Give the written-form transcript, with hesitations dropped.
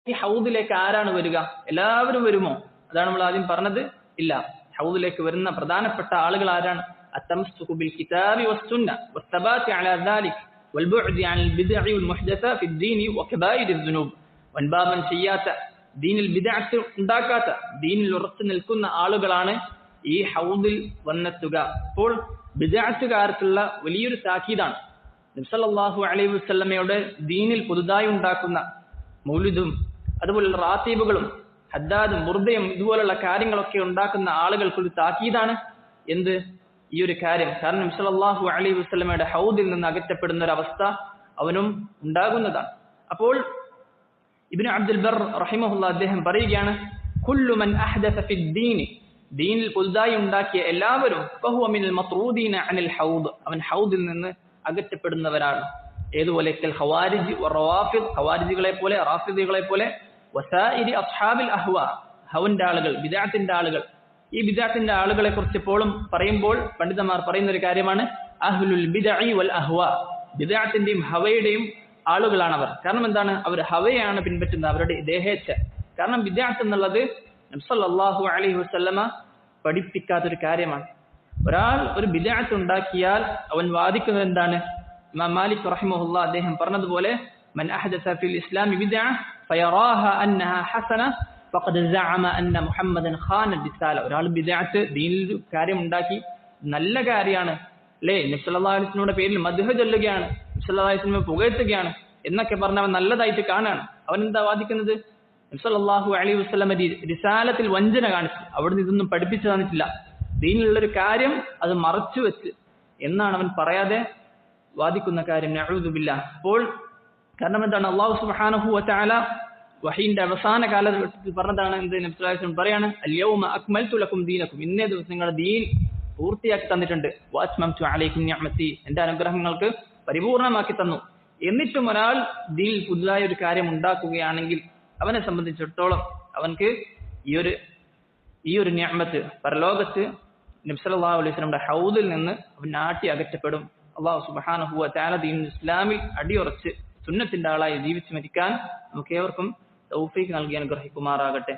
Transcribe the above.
ഈ ഹൗദിലേക്ക് ആരാണ് വരിക? എല്ലാവരും വരുമോ? അതാണ് നമ്മൾ ആദ്യം പറഞ്ഞത്. ഇല്ല. ഹൗദിലേക്ക് വരുന്ന പ്രധാനപ്പെട്ട ആളുകൾ ആരാണ്? التمسك بالكتاب والسنة والثبات على ذلك والبعد عن البدع والمحدثة في الدين وكبائر الذنوب. വൻപാപം ചെയ്യാത്ത, ദീനിൽ ബിദ്അത്ത് ഉണ്ടാക്കാത്ത, ദീനിൽ ഉറച്ചു നിൽക്കുന്ന ആളുകളാണ് ഈ ഹൗദിൽ വന്നെത്തുക. അപ്പോൾ ബിദ്അത്തുകാർക്കുള്ള വലിയൊരു താക്കീതാണ്. നബി സല്ലല്ലാഹു അലൈഹി വസല്ലമയുടെ ദീനിൽ പുതുതായി ഉണ്ടാക്കുന്ന മൗലിദും അതുപോലുള്ള റാത്തീബുകളും ഹദ്ദാദും ബുർദയും ഇതുപോലുള്ള കാര്യങ്ങളൊക്കെ ഉണ്ടാക്കുന്ന ആളുകൾക്കൊരു താക്കീതാണ്. എന്ത്? ഈ ഒരു കാര്യം. കാരണം നബി സല്ലല്ലാഹു അലൈഹി വസല്ലമയുടെ ഹൗദിൽ നിന്ന് അകറ്റപ്പെടുന്ന ഒരു അവസ്ഥ അവനും ഉണ്ടാകുന്നതാണ്. അപ്പോൾ ഇബ്നു അബ്ദുൽ ബർ റഹിമഹുല്ലാ അദ്ദേഹം പറയുകയാണ്, കുല്ലു മൻ അഹ്ദസ ഫിദ്ദീൻ, ദീനിൽ പുതുതായി ഉണ്ടാക്കിയ എല്ലാവരും ഫഹുവ മിനൽ മത്റൂദീന അനിൽ ഹൗദ്, അവൻ ഹൗദിൽ നിന്ന് അകറ്റപ്പെടുന്നവരാണ്. ഏതുപോലെ? ഖവാരിജ് വറവാഫിദ്, ഖവാരിജികളെ പോലെ, റാഫിദികളെ പോലെ, വസായിരി അസ്ഹാബിൽ അഹ്വാ, ഹവന്റെ ആളുകൾ, ബിദ്അത്തിന്റെ ആളുകൾ. ഈ ബിദ്അത്തിന്റെ ആളുകളെ കുറിച്ച് എപ്പോഴും പറയുമ്പോൾ പണ്ഡിതന്മാർ പറയുന്ന ഒരു കാര്യമാണ് അഹ്ലുൽ ബിദ്അഇ വൽ അഹ്വാ, ബിദ്അത്തിന്റെയും ഹവയുടെയും ആളുകളാണവർ. കാരണം എന്താണ്? അവർ ഹവയാണ് പിൻപറ്റുന്നത്, അവരുടെ ദേഹേച്ഛ. കാരണം ബിദ്അത്ത് എന്നുള്ളത് നബി സല്ലല്ലാഹു അലൈഹി വസല്ലമ പഠിപ്പിക്കാത്തൊരു കാര്യമാണ്. ഒരാൾ ഒരു ബിദ്അത്ത് ഉണ്ടാക്കിയാൽ അവൻ വാദിക്കുന്നത് എന്താണ്? ഇമാം മാലിക് റഹിമഹുല്ലാ അദ്ദേഹം പറഞ്ഞതുപോലെ, മൻ അഹ്ദസ ഫിൽ ഇസ്ലാമി ബിദ്അ ഫയറാഹ അന്നഹ ഹസന ഫഖദ് സഅമ അന്ന മുഹമ്മദൻ ഖാന റിസാല. ഒരാൾ ബിദ്അത്ത്, ദീനിൽ ഒരു കാര്യം ഉണ്ടാക്കി, നല്ല കാര്യമാണ് അല്ലേ, നബി സല്ലല്ലാഹു അലൈഹി വസല്ലമയുടെ പേരിൽ മദ്ഹ് ചൊല്ലുകയാണ്, നബി സല്ലല്ലാഹു അലൈഹി വസല്ലമയെ പുകഴ്ത്തുകയാണ് എന്നൊക്കെ പറഞ്ഞ് അവൻ നല്ലതായിട്ട് കാണാണ്. അവൻ എന്താ വാദിക്കുന്നത്? നബി സല്ലല്ലാഹു അലൈഹി വസല്ലമ റിസാലത്തിൽ വഞ്ചന കാണിച്ചു, അവിടുന്ന് ഇതൊന്നും പഠിപ്പിച്ചു തന്നിട്ടില്ല, ദീനിലുള്ളൊരു കാര്യം അത് മറച്ചു വെച്ച് എന്നാണ് അവൻ പറയാതെ വാദിക്കുന്ന കാര്യം. നഊദു ബില്ലാഹ്. അപ്പോൾ കാരണം എന്താണ്? അല്ലാഹു സുബ്ഹാനഹു വ തആല വഹീന്റെ അവസാന കാലഘട്ടത്തിൽ പറഞ്ഞതാണ് എന്ത്? നബി സല്ലല്ലാഹു അലൈഹി വസല്ലം പറയാണ്, അൽയൗമ അക്മൽതു ലക്കും ദീനക്കും, ഇന്നേ ദിവസം നിങ്ങളുടെ ദീൻ പൂർത്തിയാക്കി തന്നിട്ടുണ്ട്. വഅത്മംതു അലൈക്കും നിഅമതി, എന്റെ അനുഗ്രഹങ്ങൾക്ക് പരിപൂർണമാക്കി തന്നു. എന്നിട്ടും ഒരാൾ ദീനിൽ പുതുതായ ഒരു കാര്യം ഉണ്ടാക്കുകയാണെങ്കിൽ അവനെ സംബന്ധിച്ചിടത്തോളം അവൻക്ക് ഈ ഒരു നിഅമത്ത് പരലോകത്ത് നബി സല്ലല്ലാഹു അലൈഹി വസല്ലമയുടെ ഹൗദിൽ നിന്ന് അവൻ നാട്ടി അകറ്റപ്പെടും. അല്ലാഹു സുബ്ഹാനഹു വ തആല ദീനുൽ ഇസ്ലാമിൽ അടിയുറച്ച് സുന്നത്തിന്റെ ആളായി ജീവിച്ചു മരിക്കാൻ നമുക്ക് ഏവർക്കും തൗഫീഖ് നൽകി അനുഗ്രഹിക്കുമാറാകട്ടെ.